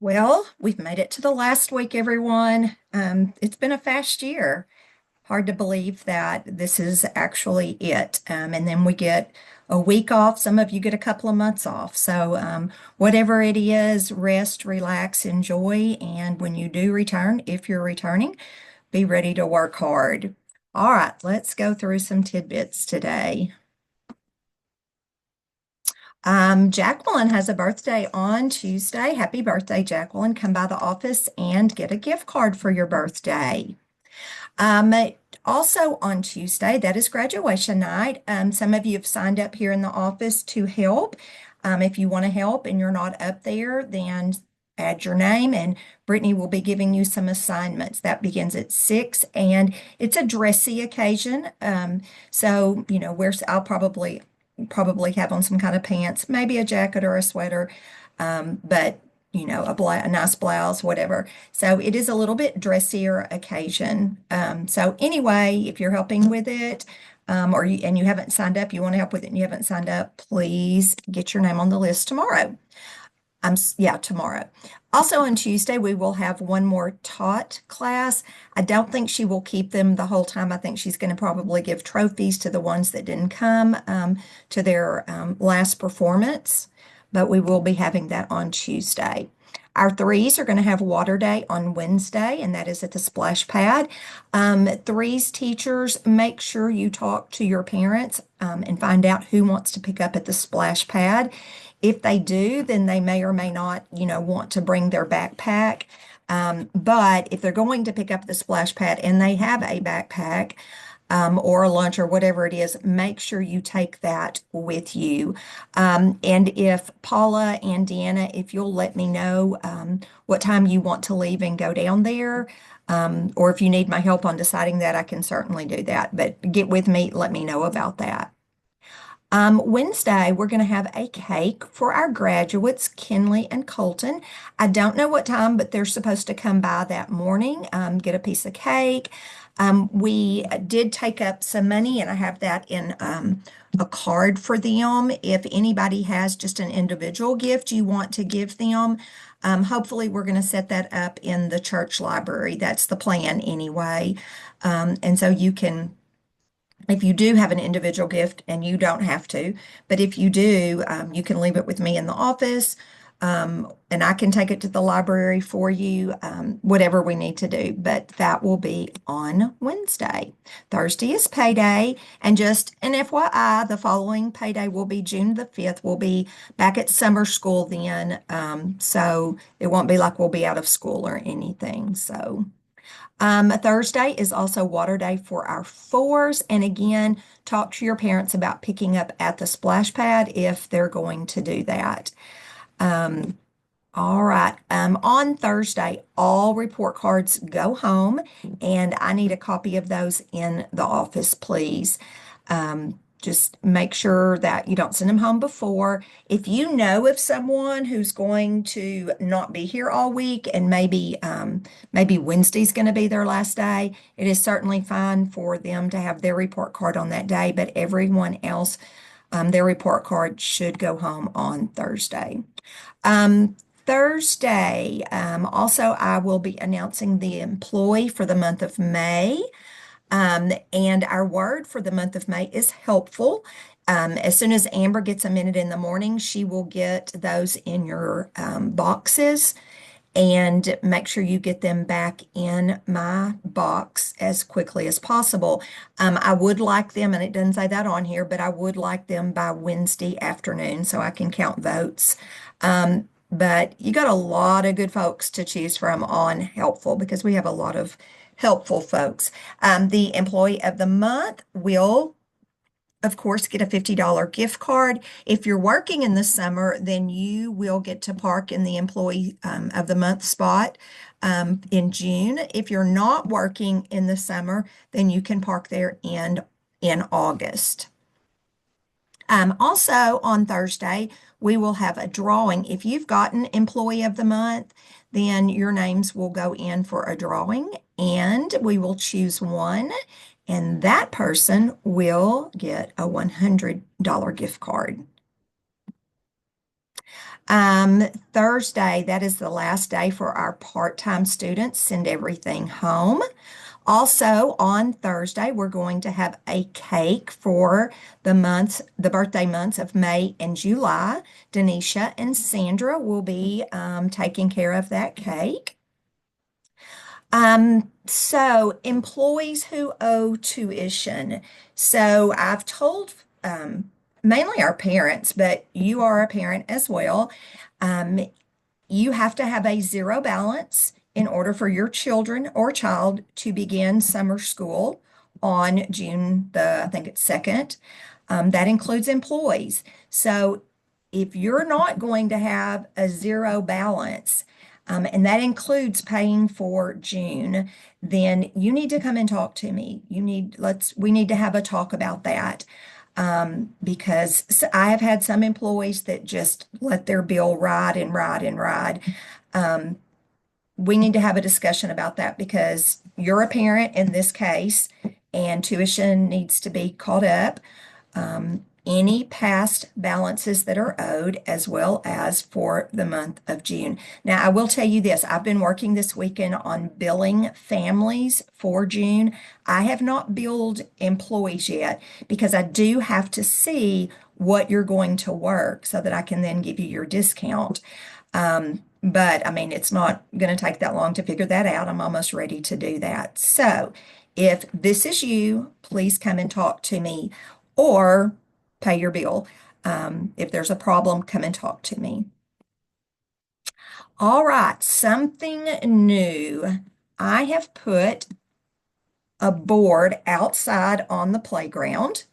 Well, we've made it to the last week, everyone. It's been a fast year. Hard to believe that this is actually it. And then we get a week off. Some of you get a couple of months off. So, whatever it is, rest, relax, enjoy. And when you do return, if you're returning, be ready to work hard. All right, let's go through some tidbits today. Jacqueline has a birthday on Tuesday. Happy birthday, Jacqueline. Come by the office and get a gift card for your birthday. Um, Also on Tuesday, that is graduation night. Some of you have signed up here in the office to help. If you want to help and you're not up there, then add your name and Brittany will be giving you some assignments. That begins at 6 and it's a dressy occasion. I'll probably have on some kind of pants, maybe a jacket or a sweater, but a nice blouse, whatever. So it is a little bit dressier occasion. So anyway, if you're helping with it, and you haven't signed up, you want to help with it and you haven't signed up, please get your name on the list tomorrow. Yeah, tomorrow. Also on Tuesday, we will have one more taught class. I don't think she will keep them the whole time. I think she's going to probably give trophies to the ones that didn't come to their last performance, but we will be having that on Tuesday. Our threes are going to have water day on Wednesday, and that is at the splash pad. Threes teachers, make sure you talk to your parents and find out who wants to pick up at the splash pad. If they do, then they may or may not, want to bring their backpack. But if they're going to pick up the splash pad and they have a backpack, or a lunch or whatever it is, make sure you take that with you. And if Paula and Deanna, if you'll let me know what time you want to leave and go down there, or if you need my help on deciding that, I can certainly do that. But get with me, let me know about that. Wednesday, we're going to have a cake for our graduates, Kinley and Colton. I don't know what time, but they're supposed to come by that morning, get a piece of cake. We did take up some money, and I have that in a card for them. If anybody has just an individual gift you want to give them, hopefully we're going to set that up in the church library. That's the plan anyway. And so you can if you do have an individual gift, and you don't have to, but if you do, you can leave it with me in the office, and I can take it to the library for you, whatever we need to do. But that will be on Wednesday. Thursday is payday, and just an FYI, the following payday will be June the 5th. We'll be back at summer school then, so it won't be like we'll be out of school or anything. So. Thursday is also water day for our fours. And again, talk to your parents about picking up at the splash pad if they're going to do that. Um, all right. On Thursday, all report cards go home, and I need a copy of those in the office, please. Just make sure that you don't send them home before. If you know of someone who's going to not be here all week and maybe Wednesday's going to be their last day, it is certainly fine for them to have their report card on that day, but everyone else, their report card should go home on Thursday. Thursday, also, I will be announcing the employee for the month of May. And our word for the month of May is helpful. As soon as Amber gets a minute in the morning, she will get those in your boxes and make sure you get them back in my box as quickly as possible. I would like them, and it doesn't say that on here, but I would like them by Wednesday afternoon so I can count votes. But you got a lot of good folks to choose from on helpful because we have a lot of helpful folks. The employee of the month will, of course, get a $50 gift card. If you're working in the summer, then you will get to park in the employee of the month spot in June. If you're not working in the summer, then you can park there in August. Also on Thursday, we will have a drawing. If you've gotten Employee of the Month, then your names will go in for a drawing, and we will choose one, and that person will get a $100 gift card. Thursday, that is the last day for our part-time students. Send everything home. Also, on Thursday, we're going to have a cake for the birthday months of May and July. Denisha and Sandra will be taking care of that cake. So employees who owe tuition. So I've told mainly our parents, but you are a parent as well. Um, you have to have a zero balance in order for your children or child to begin summer school on June I think it's 2nd. That includes employees. So if you're not going to have a zero balance, and that includes paying for June, then you need to come and talk to me. We need to have a talk about that. Because I have had some employees that just let their bill ride and ride and ride. Um, we need to have a discussion about that because you're a parent in this case, and tuition needs to be caught up. Any past balances that are owed, as well as for the month of June. Now, I will tell you this, I've been working this weekend on billing families for June. I have not billed employees yet because I do have to see what you're going to work so that I can then give you your discount. But I mean, it's not going to take that long to figure that out. I'm almost ready to do that. So if this is you, please come and talk to me or pay your bill. If there's a problem, come and talk to me. All right, something new. I have put a board outside on the playground.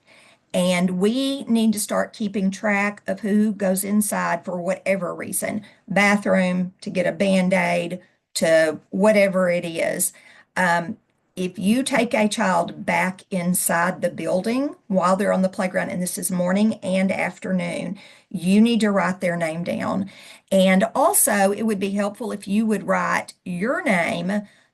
And we need to start keeping track of who goes inside for whatever reason, bathroom, to get a Band-Aid, to whatever it is. Um, if you take a child back inside the building while they're on the playground, and this is morning and afternoon, you need to write their name down. And also, it would be helpful if you would write your name,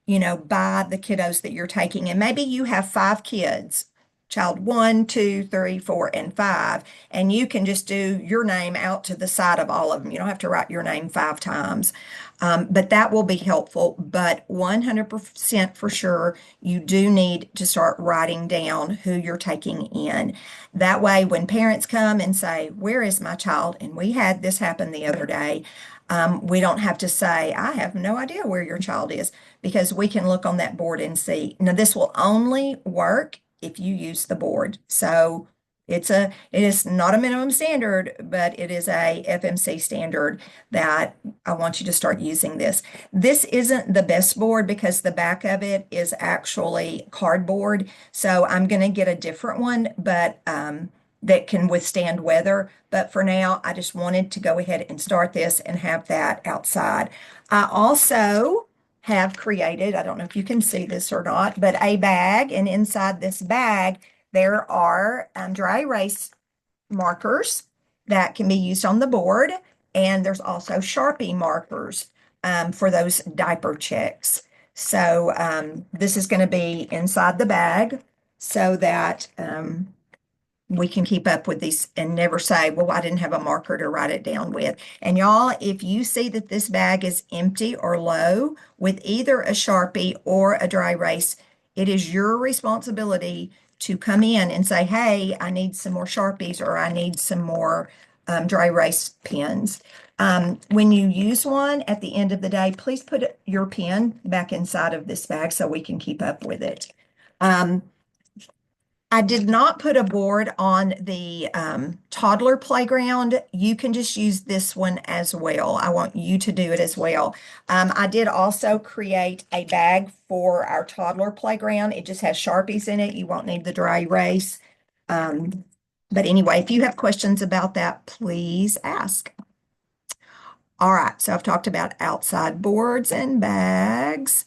by the kiddos that you're taking. And maybe you have 5 kids, child 1, 2, 3, 4, and 5, and you can just do your name out to the side of all of them. You don't have to write your name 5 times, but that will be helpful. But 100% for sure, you do need to start writing down who you're taking in. That way, when parents come and say, "Where is my child?" and we had this happen the other day, we don't have to say, "I have no idea where your child is," because we can look on that board and see. Now, this will only work if you use the board. So it is not a minimum standard, but it is a FMC standard that I want you to start using this. This isn't the best board because the back of it is actually cardboard. So I'm going to get a different one, but that can withstand weather. But for now, I just wanted to go ahead and start this and have that outside. I also have created, I don't know if you can see this or not, but a bag, and inside this bag, there are dry erase markers that can be used on the board, and there's also Sharpie markers for those diaper checks. So this is going to be inside the bag so that we can keep up with these and never say, "Well, I didn't have a marker to write it down with." And y'all, if you see that this bag is empty or low with either a Sharpie or a dry erase, it is your responsibility to come in and say, "Hey, I need some more Sharpies," or "I need some more dry erase pens." When you use one at the end of the day, please put your pen back inside of this bag so we can keep up with it. I did not put a board on the toddler playground. You can just use this one as well. I want you to do it as well. I did also create a bag for our toddler playground. It just has Sharpies in it. You won't need the dry erase. But anyway, if you have questions about that, please ask. All right, so I've talked about outside boards and bags.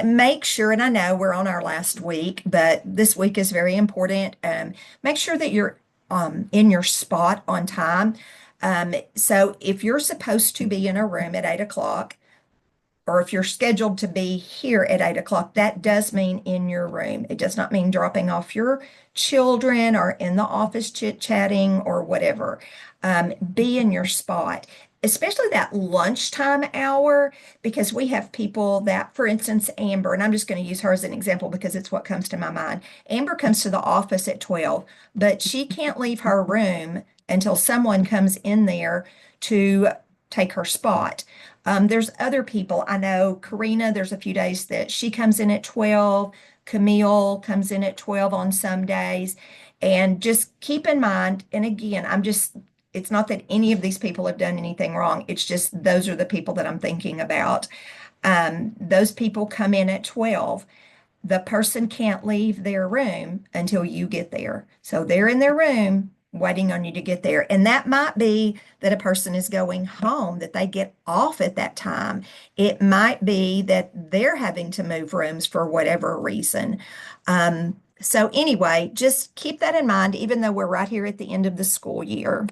Make sure, and I know we're on our last week, but this week is very important. Make sure that you're in your spot on time. So if you're supposed to be in a room at 8 o'clock, or if you're scheduled to be here at 8 o'clock, that does mean in your room. It does not mean dropping off your children or in the office chit-chatting or whatever. Be in your spot. especially that lunchtime hour, because we have people that, for instance, Amber, and I'm just going to use her as an example because it's what comes to my mind. Amber comes to the office at 12, but she can't leave her room until someone comes in there to take her spot. There's other people. I know Karina, there's a few days that she comes in at 12. Camille comes in at 12 on some days. And just keep in mind, and again, it's not that any of these people have done anything wrong. It's just those are the people that I'm thinking about. Those people come in at 12. The person can't leave their room until you get there. So they're in their room waiting on you to get there. And that might be that a person is going home, that they get off at that time. It might be that they're having to move rooms for whatever reason. So anyway, just keep that in mind, even though we're right here at the end of the school year.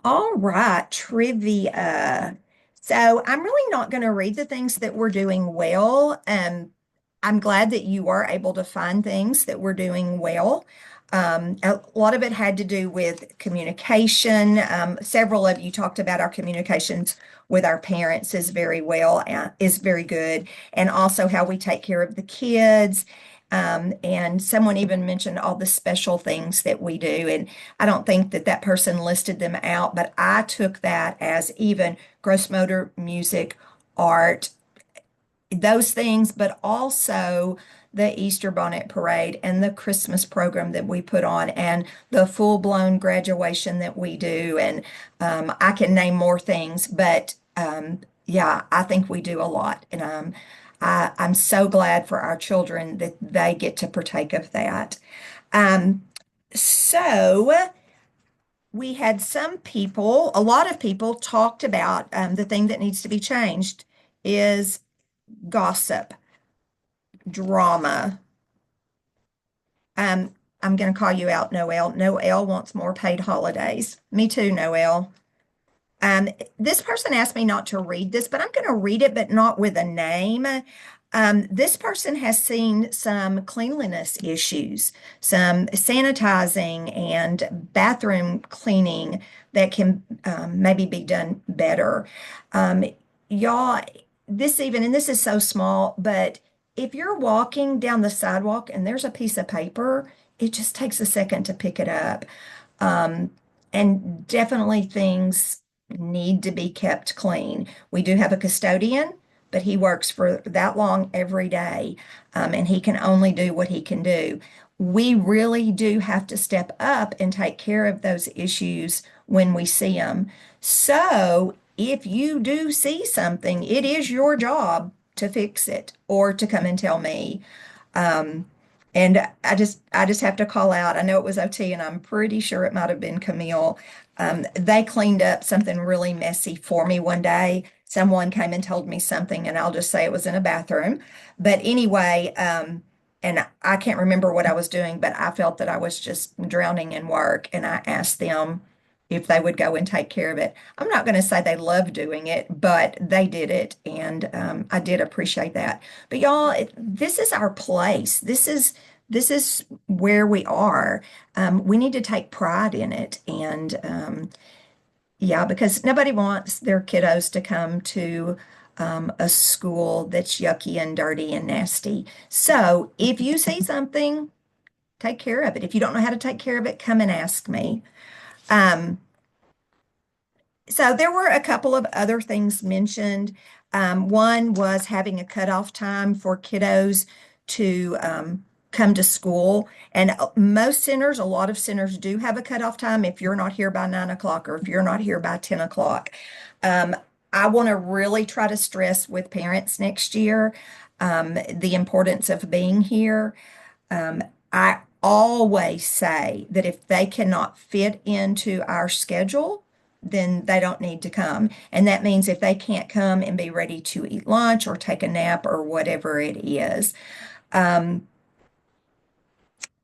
All right, trivia. So I'm really not going to read the things that we're doing well. I'm glad that you are able to find things that we're doing well. A lot of it had to do with communication. Several of you talked about our communications with our parents is very well, is very good, and also how we take care of the kids. And someone even mentioned all the special things that we do. And I don't think that that person listed them out, but I took that as even gross motor, music, art, those things, but also the Easter bonnet parade and the Christmas program that we put on and the full-blown graduation that we do. And I can name more things, but yeah, I think we do a lot. And I'm so glad for our children that they get to partake of that. Um, so we had some people, a lot of people talked about the thing that needs to be changed is gossip, drama. Um, I'm going to call you out, Noelle. Noelle wants more paid holidays. Me too, Noelle. Um, this person asked me not to read this, but I'm going to read it, but not with a name. This person has seen some cleanliness issues, some sanitizing and bathroom cleaning that can maybe be done better. Um, y'all, and this is so small, but if you're walking down the sidewalk and there's a piece of paper, it just takes a second to pick it up. Um, and definitely things need to be kept clean. We do have a custodian, but he works for that long every day, and he can only do what he can do. We really do have to step up and take care of those issues when we see them. So if you do see something, it is your job to fix it or to come and tell me. Um, and I just have to call out. I know it was OT, and I'm pretty sure it might have been Camille. They cleaned up something really messy for me one day. Someone came and told me something, and I'll just say it was in a bathroom. But anyway, and I can't remember what I was doing, but I felt that I was just drowning in work, and I asked them if they would go and take care of it. I'm not going to say they love doing it, but they did it, and I did appreciate that. But y'all, this is our place. This is where we are. We need to take pride in it, and yeah, because nobody wants their kiddos to come to a school that's yucky and dirty and nasty. So if you see something, take care of it. If you don't know how to take care of it, come and ask me. Um, So there were a couple of other things mentioned. One was having a cutoff time for kiddos to come to school. And most centers, a lot of centers do have a cutoff time if you're not here by 9 o'clock or if you're not here by 10 o'clock. Um, I want to really try to stress with parents next year the importance of being here. I always say that if they cannot fit into our schedule, then they don't need to come. And that means if they can't come and be ready to eat lunch or take a nap or whatever it is. Um,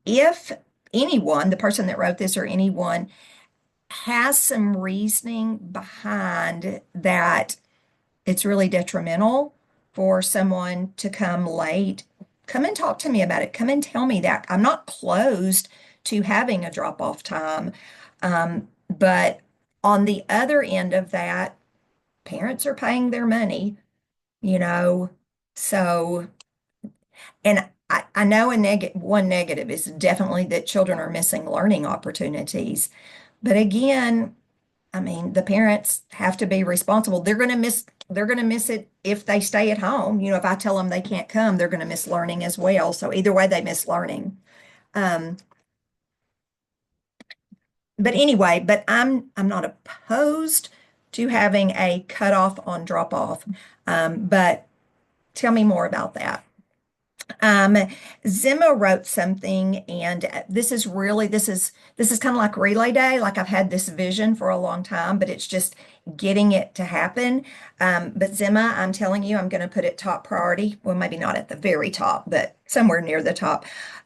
if anyone, the person that wrote this or anyone, has some reasoning behind that it's really detrimental for someone to come late, come and talk to me about it. Come and tell me that. I'm not closed to having a drop-off time, but On the other end of that, parents are paying their money, you know, so, and I know one negative is definitely that children are missing learning opportunities. But again, I mean, the parents have to be responsible. They're going to miss it if they stay at home. You know, if I tell them they can't come, they're going to miss learning as well. So either way, they miss learning. Um, but anyway, but I'm not opposed to having a cutoff on drop off. But tell me more about that. Um, Zimma wrote something, and this is kind of like Relay Day. Like I've had this vision for a long time, but it's just getting it to happen. But Zimma, I'm telling you, I'm going to put it top priority. Well, maybe not at the very top, but somewhere near the top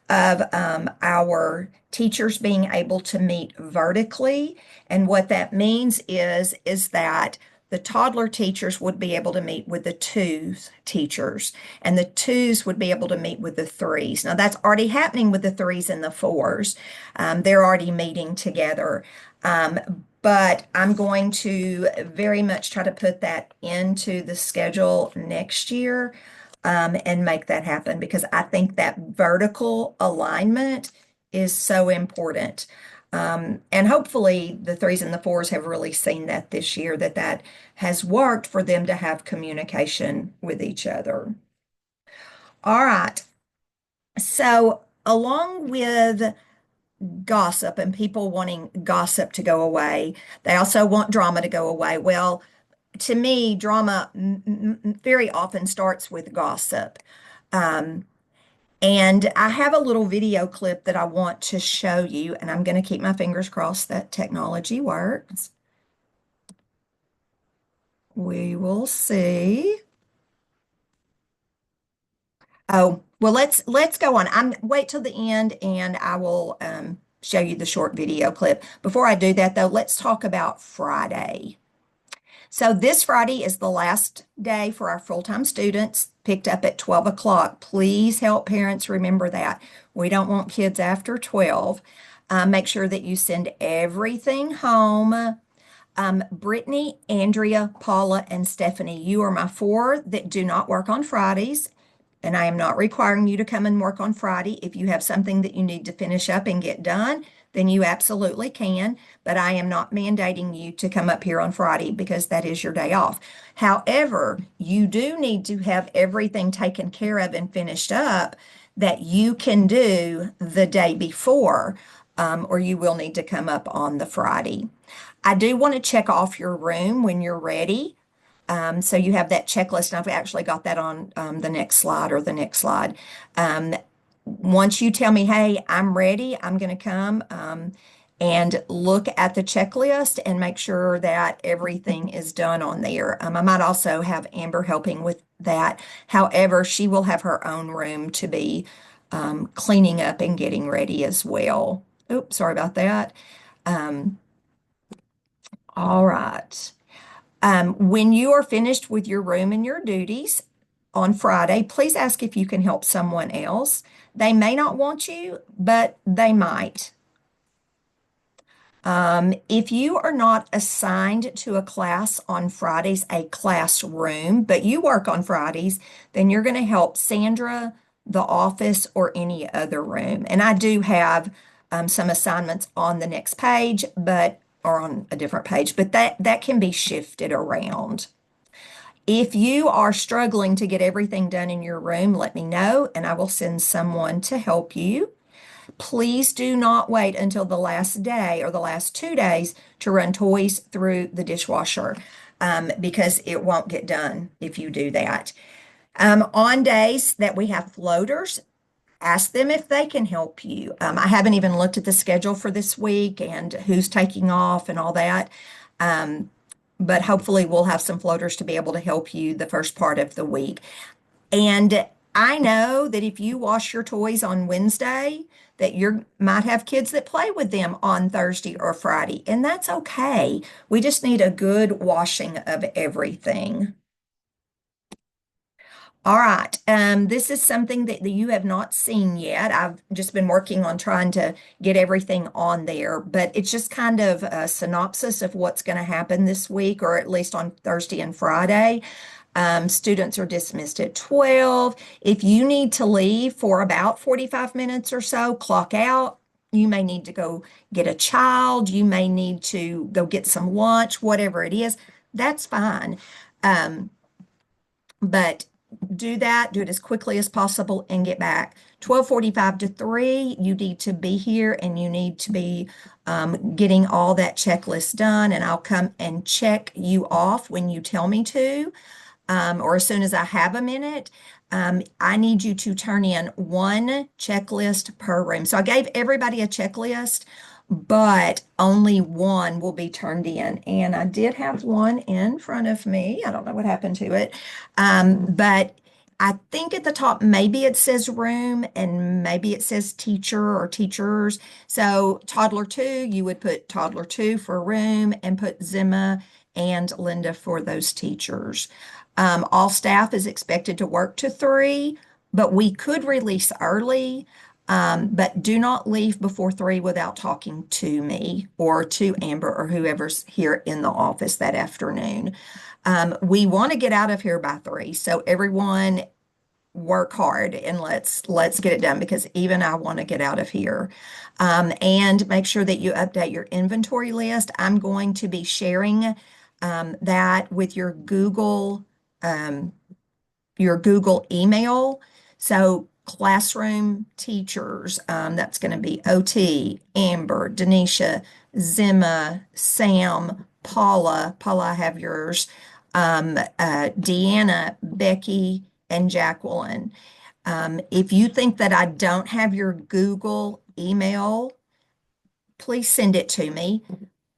of our teachers being able to meet vertically. And what that means is that the toddler teachers would be able to meet with the twos teachers, and the twos would be able to meet with the threes. Now, that's already happening with the threes and the fours. They're already meeting together. But I'm going to very much try to put that into the schedule next year, and make that happen because I think that vertical alignment is so important. And hopefully the threes and the fours have really seen that this year, that that has worked for them to have communication with each other. All right. So along with gossip and people wanting gossip to go away, they also want drama to go away. Well, to me, drama very often starts with gossip. Um, and I have a little video clip that I want to show you, and I'm going to keep my fingers crossed that technology works. We will see. Oh, well, let's go on. I'm wait till the end and I will show you the short video clip. Before I do that though, let's talk about Friday. So this Friday is the last day for our full-time students picked up at 12 o'clock. Please help parents remember that. We don't want kids after 12. Make sure that you send everything home. Brittany, Andrea, Paula, and Stephanie, you are my four that do not work on Fridays. And I am not requiring you to come and work on Friday. If you have something that you need to finish up and get done, then you absolutely can. But I am not mandating you to come up here on Friday because that is your day off. However, you do need to have everything taken care of and finished up that you can do the day before, or you will need to come up on the Friday. I do want to check off your room when you're ready. So you have that checklist, and I've actually got that on the next slide or the next slide. Um, Once you tell me, hey, I'm ready, I'm going to come and look at the checklist and make sure that everything is done on there. I might also have Amber helping with that. However, she will have her own room to be cleaning up and getting ready as well. Oops, sorry about that. Um, all right. When you are finished with your room and your duties on Friday, please ask if you can help someone else. They may not want you, but they might. If you are not assigned to a class on Fridays, a classroom, but you work on Fridays, then you're going to help Sandra, the office, or any other room. And I do have some assignments on the next page, but or on a different page, but that can be shifted around. If you are struggling to get everything done in your room, let me know and I will send someone to help you. Please do not wait until the last day or the last 2 days to run toys through the dishwasher, because it won't get done if you do that. On days that we have floaters, ask them if they can help you. I haven't even looked at the schedule for this week and who's taking off and all that. Um, but hopefully we'll have some floaters to be able to help you the first part of the week. And I know that if you wash your toys on Wednesday, that you might have kids that play with them on Thursday or Friday, and that's okay. We just need a good washing of everything. All right. This is something that you have not seen yet. I've just been working on trying to get everything on there, but it's just kind of a synopsis of what's going to happen this week, or at least on Thursday and Friday. Students are dismissed at 12. If you need to leave for about 45 minutes or so, clock out. You may need to go get a child. You may need to go get some lunch, whatever it is. That's fine. Um, but do that, do it as quickly as possible and get back. 12:45 to 3, you need to be here and you need to be getting all that checklist done. And I'll come and check you off when you tell me to, or as soon as I have a minute. I need you to turn in one checklist per room. So I gave everybody a checklist, but only one will be turned in. And I did have one in front of me. I don't know what happened to it. But I think at the top, maybe it says room and maybe it says teacher or teachers. So toddler two, you would put toddler two for room and put Zimma and Linda for those teachers. All staff is expected to work to 3, but we could release early. But do not leave before 3 without talking to me or to Amber or whoever's here in the office that afternoon. We want to get out of here by 3, so everyone work hard and let's get it done because even I want to get out of here. And make sure that you update your inventory list. I'm going to be sharing that with um, your Google email. So classroom teachers, that's going to be OT, Amber, Denisha, Zimma, Sam, Paula. Paula, I have yours. Deanna, Becky, and Jacqueline. If you think that I don't have your Google email, please send it to me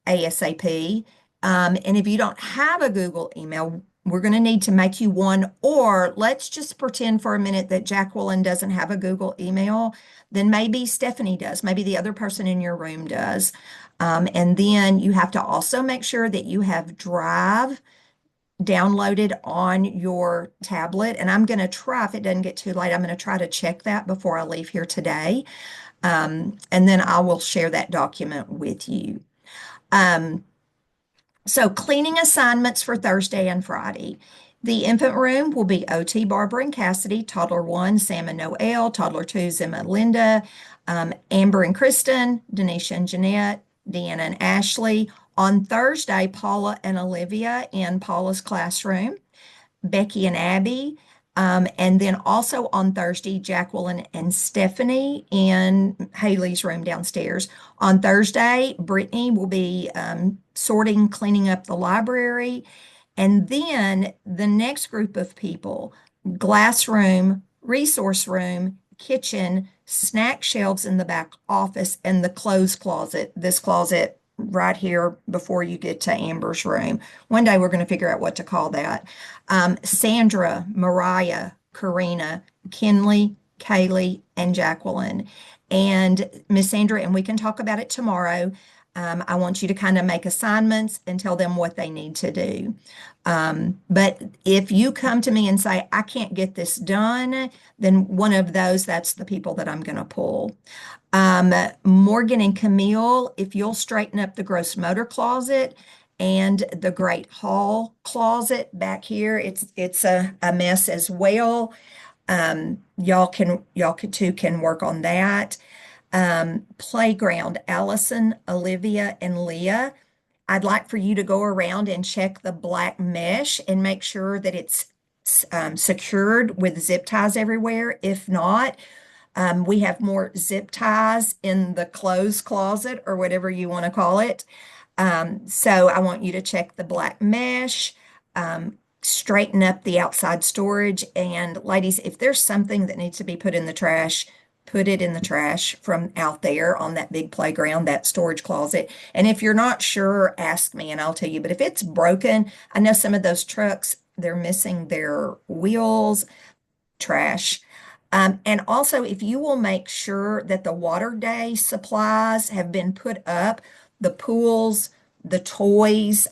ASAP. And if you don't have a Google email, we're going to need to make you one, or let's just pretend for a minute that Jacqueline doesn't have a Google email. Then maybe Stephanie does, maybe the other person in your room does. And then you have to also make sure that you have Drive downloaded on your tablet. And I'm going to try, if it doesn't get too late, I'm going to try to check that before I leave here today. And then I will share that document with you. Um, so cleaning assignments for Thursday and Friday. The infant room will be OT, Barbara and Cassidy, toddler one, Sam and Noel, toddler two, Zimma and Linda, Amber and Kristen, Denisha and Jeanette, Deanna and Ashley. On Thursday, Paula and Olivia in Paula's classroom, Becky and Abby. And then also on Thursday, Jacqueline and Stephanie in Haley's room downstairs. On Thursday, Brittany will be sorting, cleaning up the library. And then the next group of people, glass room, resource room, kitchen, snack shelves in the back office, and the clothes closet, this closet right here before you get to Amber's room. One day we're going to figure out what to call that. Sandra, Mariah, Karina, Kinley, Kaylee, and Jacqueline. And Miss Sandra, and we can talk about it tomorrow. I want you to kind of make assignments and tell them what they need to do. But if you come to me and say, I can't get this done, then one of those, that's the people that I'm going to pull. Morgan and Camille, if you'll straighten up the gross motor closet and the Great Hall closet back here, it's a mess as well. Y'all could too can work on that. Playground, Allison, Olivia, and Leah. I'd like for you to go around and check the black mesh and make sure that it's secured with zip ties everywhere. If not, we have more zip ties in the clothes closet or whatever you want to call it. So I want you to check the black mesh, straighten up the outside storage. And ladies, if there's something that needs to be put in the trash, put it in the trash from out there on that big playground, that storage closet. And if you're not sure, ask me and I'll tell you. But if it's broken, I know some of those trucks, they're missing their wheels, trash. And also, if you will make sure that the water day supplies have been put up, the pools, the toys,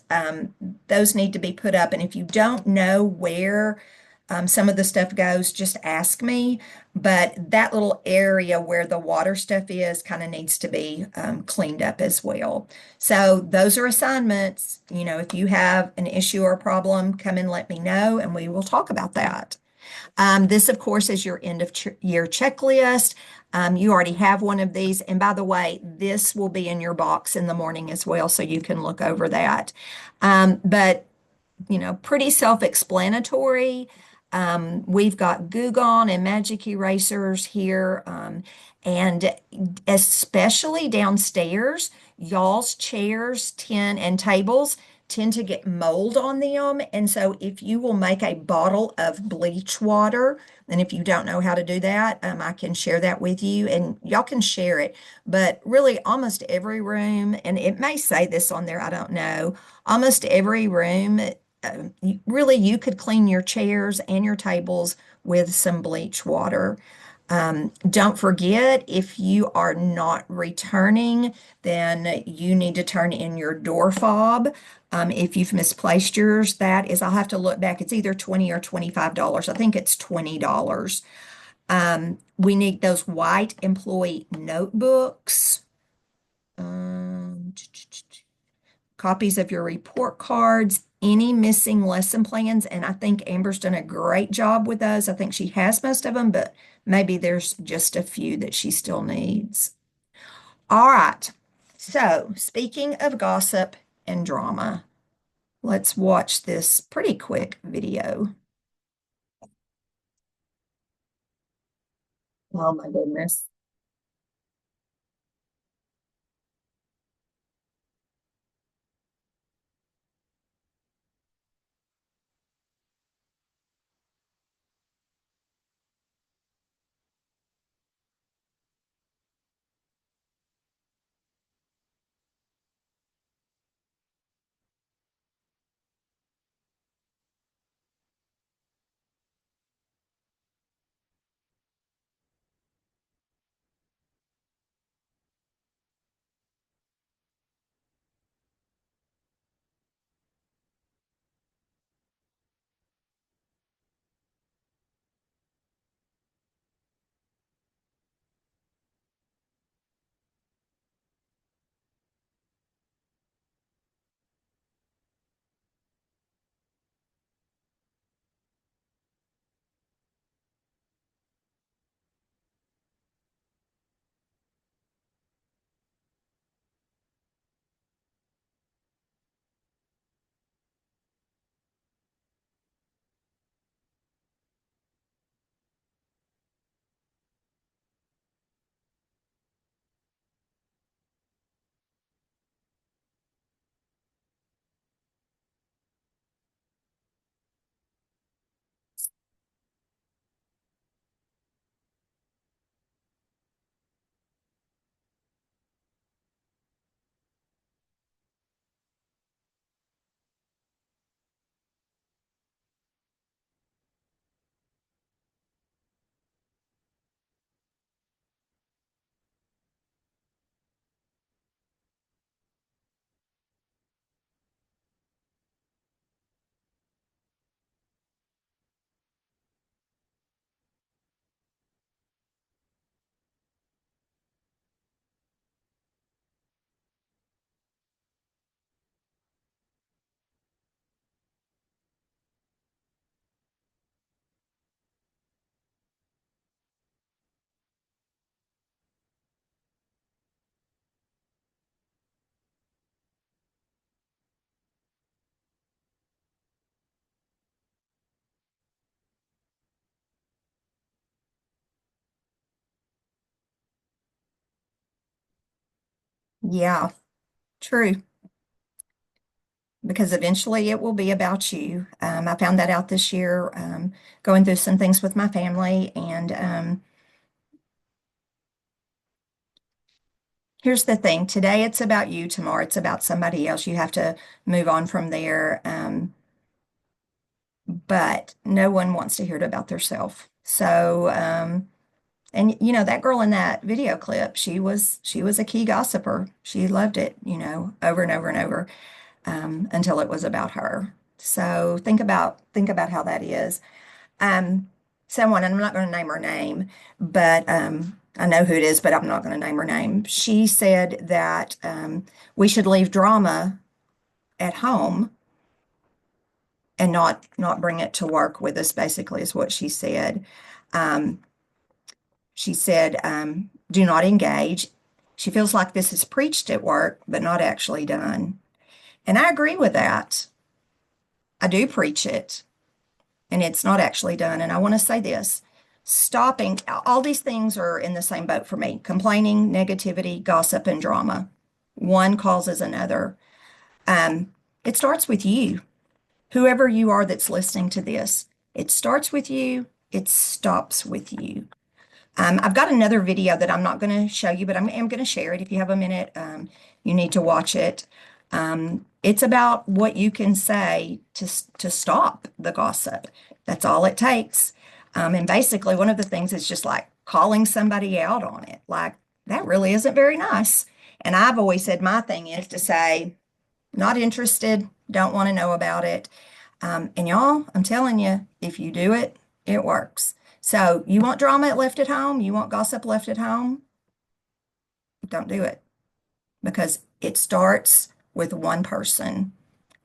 those need to be put up. And if you don't know where Some of the stuff goes, just ask me. But that little area where the water stuff is kind of needs to be cleaned up as well. So those are assignments. You know, if you have an issue or a problem, come and let me know and we will talk about that. This, of course, is your end of year checklist. You already have one of these. And by the way, this will be in your box in the morning as well, so you can look over that. But pretty self-explanatory. We've got Goo Gone and Magic Erasers here, and especially downstairs, y'all's chairs, and tables tend to get mold on them. And so if you will make a bottle of bleach water, and if you don't know how to do that, I can share that with you and y'all can share it. But really, almost every room, and it may say this on there, I don't know, almost every room, really, you could clean your chairs and your tables with some bleach water. Don't forget, if you are not returning, then you need to turn in your door fob. If you've misplaced yours, that is, I'll have to look back. It's either 20 or $25. I think it's $20. We need those white employee notebooks. Um, Copies of your report cards, any missing lesson plans. And I think Amber's done a great job with those. I think she has most of them, but maybe there's just a few that she still needs. All right. So, speaking of gossip and drama, let's watch this pretty quick video. Oh my goodness. Yeah, true. Because eventually it will be about you. I found that out this year, going through some things with my family. And here's the thing, today it's about you, tomorrow it's about somebody else. You have to move on from there. But no one wants to hear it about themselves. So, and that girl in that video clip, she was a key gossiper. She loved it, over and over and over, until it was about her. So think about how that is. Um, Someone, and I'm not going to name her name, but I know who it is, but I'm not going to name her name. She said that we should leave drama at home and not bring it to work with us, basically, is what she said. Um, she said, do not engage. She feels like this is preached at work, but not actually done. And I agree with that. I do preach it, and it's not actually done. And I want to say this, stopping, all these things are in the same boat for me: complaining, negativity, gossip, and drama. One causes another. Um, it starts with you, whoever you are that's listening to this. It starts with you, it stops with you. I've got another video that I'm not going to show you, but I'm going to share it. If you have a minute, you need to watch it. It's about what you can say to stop the gossip. That's all it takes. And basically, one of the things is just like calling somebody out on it. Like, that really isn't very nice. And I've always said my thing is to say, not interested, don't want to know about it. And y'all, I'm telling you, if you do it, it works. So you want drama left at home? You want gossip left at home? Don't do it, because it starts with one person,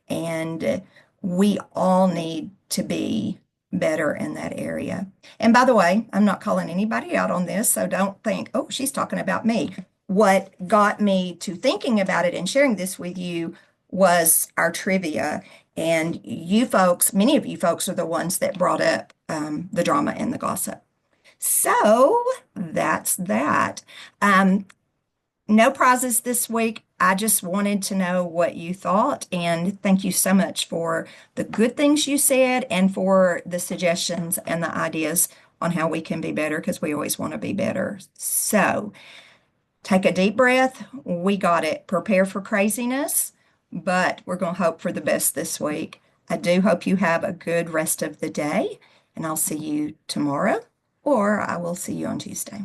and we all need to be better in that area. And by the way, I'm not calling anybody out on this, so don't think, oh, she's talking about me. What got me to thinking about it and sharing this with you was our trivia. And you folks, many of you folks are the ones that brought up the drama and the gossip. So that's that. Um, no prizes this week. I just wanted to know what you thought, and thank you so much for the good things you said and for the suggestions and the ideas on how we can be better, because we always want to be better. So take a deep breath. We got it. Prepare for craziness, but we're going to hope for the best this week. I do hope you have a good rest of the day, and I'll see you tomorrow, or I will see you on Tuesday.